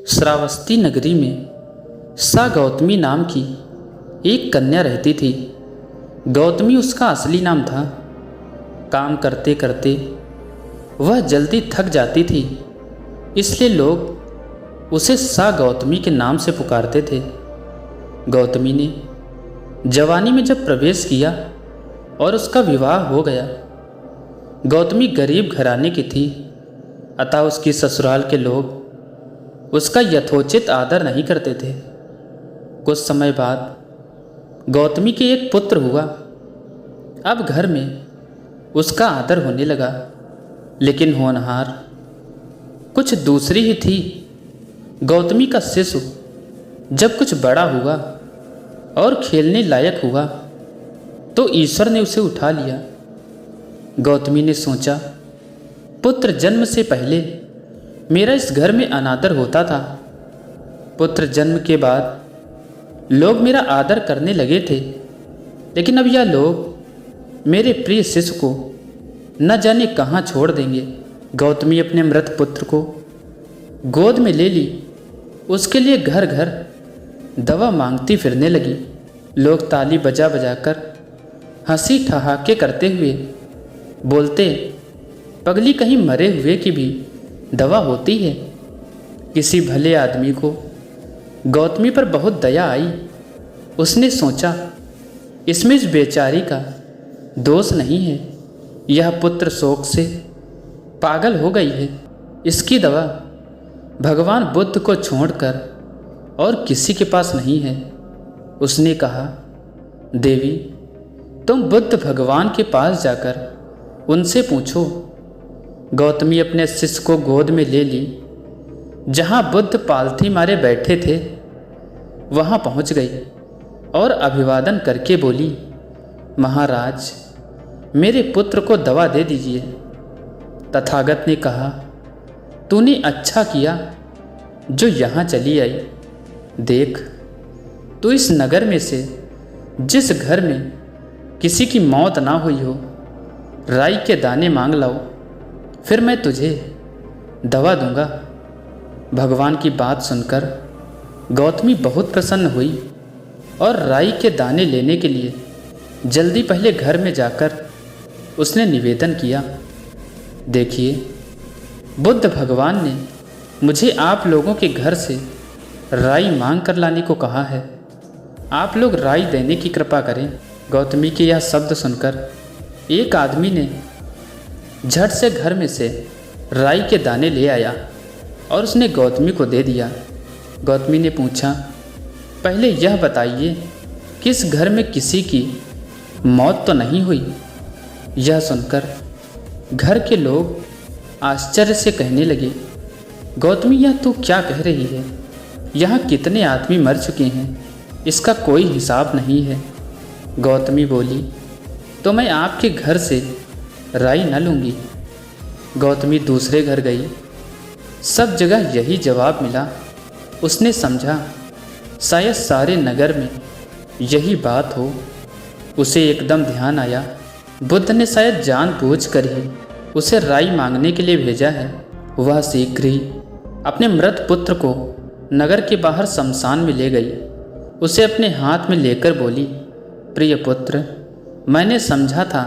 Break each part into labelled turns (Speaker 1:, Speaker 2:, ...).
Speaker 1: श्रावस्ती नगरी में सा गौतमी नाम की एक कन्या रहती थी। गौतमी उसका असली नाम था। काम करते करते वह जल्दी थक जाती थी, इसलिए लोग उसे सा गौतमी के नाम से पुकारते थे। गौतमी ने जवानी में जब प्रवेश किया और उसका विवाह हो गया। गौतमी गरीब घराने की थी, अतः उसकी ससुराल के लोग उसका यथोचित आदर नहीं करते थे। कुछ समय बाद गौतमी के एक पुत्र हुआ। अब घर में उसका आदर होने लगा, लेकिन होनहार कुछ दूसरी ही थी। गौतमी का शिशु जब कुछ बड़ा हुआ और खेलने लायक हुआ तो ईश्वर ने उसे उठा लिया। गौतमी ने सोचा, पुत्र जन्म से पहले मेरा इस घर में अनादर होता था। पुत्र जन्म के बाद लोग मेरा आदर करने लगे थे, लेकिन अब यह लोग मेरे प्रिय शिशु को न जाने कहाँ छोड़ देंगे। गौतमी अपने मृत पुत्र को गोद में ले ली। उसके लिए घर घर दवा मांगती फिरने लगी। लोग ताली बजा बजा कर हंसी ठहाके करते हुए बोलते, पगली कहीं मरे हुए की भी दवा होती है। किसी भले आदमी को गौतमी पर बहुत दया आई। उसने सोचा, इसमें इस बेचारी का दोष नहीं है। यह पुत्र शोक से पागल हो गई है। इसकी दवा भगवान बुद्ध को छोड़कर और किसी के पास नहीं है। उसने कहा, देवी, तुम बुद्ध भगवान के पास जाकर उनसे पूछो। गौतमी अपने शिष्य को गोद में ले ली। जहाँ बुद्ध पालथी मारे बैठे थे वहाँ पहुँच गई और अभिवादन करके बोली, महाराज, मेरे पुत्र को दवा दे दीजिए। तथागत ने कहा, तूने अच्छा किया जो यहाँ चली आई। देख, तू इस नगर में से जिस घर में किसी की मौत ना हुई हो, राई के दाने मांग लाओ, फिर मैं तुझे दवा दूंगा। भगवान की बात सुनकर गौतमी बहुत प्रसन्न हुई और राई के दाने लेने के लिए जल्दी पहले घर में जाकर उसने निवेदन किया, देखिए, बुद्ध भगवान ने मुझे आप लोगों के घर से राई मांग कर लाने को कहा है। आप लोग राई देने की कृपा करें। गौतमी के यह शब्द सुनकर एक आदमी ने झट से घर में से राई के दाने ले आया और उसने गौतमी को दे दिया। गौतमी ने पूछा, पहले यह बताइए कि इस घर में किसी की मौत तो नहीं हुई? यह सुनकर घर के लोग आश्चर्य से कहने लगे, गौतमी, यह तू क्या कह रही है? यहाँ कितने आदमी मर चुके हैं, इसका कोई हिसाब नहीं है। गौतमी बोली, तो मैं आपके घर से राई न लूँगी। गौतमी दूसरे घर गई। सब जगह यही जवाब मिला। उसने समझा, शायद सारे नगर में यही बात हो। उसे एकदम ध्यान आया, बुद्ध ने शायद जानबूझकर ही उसे राई मांगने के लिए भेजा है। वह शीघ्र ही अपने मृत पुत्र को नगर के बाहर शमशान में ले गई। उसे अपने हाथ में लेकर बोली, प्रिय पुत्र, मैंने समझा था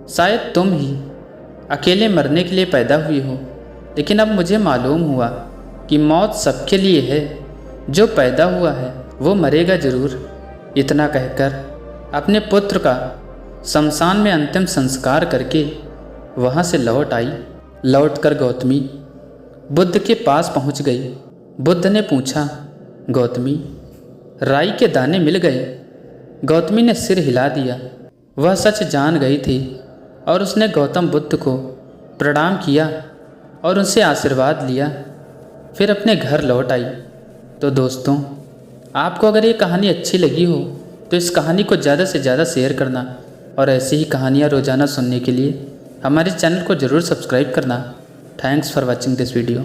Speaker 1: शायद तुम ही अकेले मरने के लिए पैदा हुई हो, लेकिन अब मुझे मालूम हुआ कि मौत सबके लिए है। जो पैदा हुआ है वो मरेगा जरूर। इतना कहकर अपने पुत्र का शमशान में अंतिम संस्कार करके वहाँ से लौट आई। लौटकर गौतमी बुद्ध के पास पहुँच गई। बुद्ध ने पूछा, गौतमी, राई के दाने मिल गए? गौतमी ने सिर हिला दिया। वह सच जान गई थी और उसने गौतम बुद्ध को प्रणाम किया और उनसे आशीर्वाद लिया। फिर अपने घर लौट आई। तो दोस्तों, आपको अगर ये कहानी अच्छी लगी हो तो इस कहानी को ज़्यादा से ज़्यादा शेयर करना और ऐसी ही कहानियाँ रोज़ाना सुनने के लिए हमारे चैनल को ज़रूर सब्सक्राइब करना। Thanks for watching this video.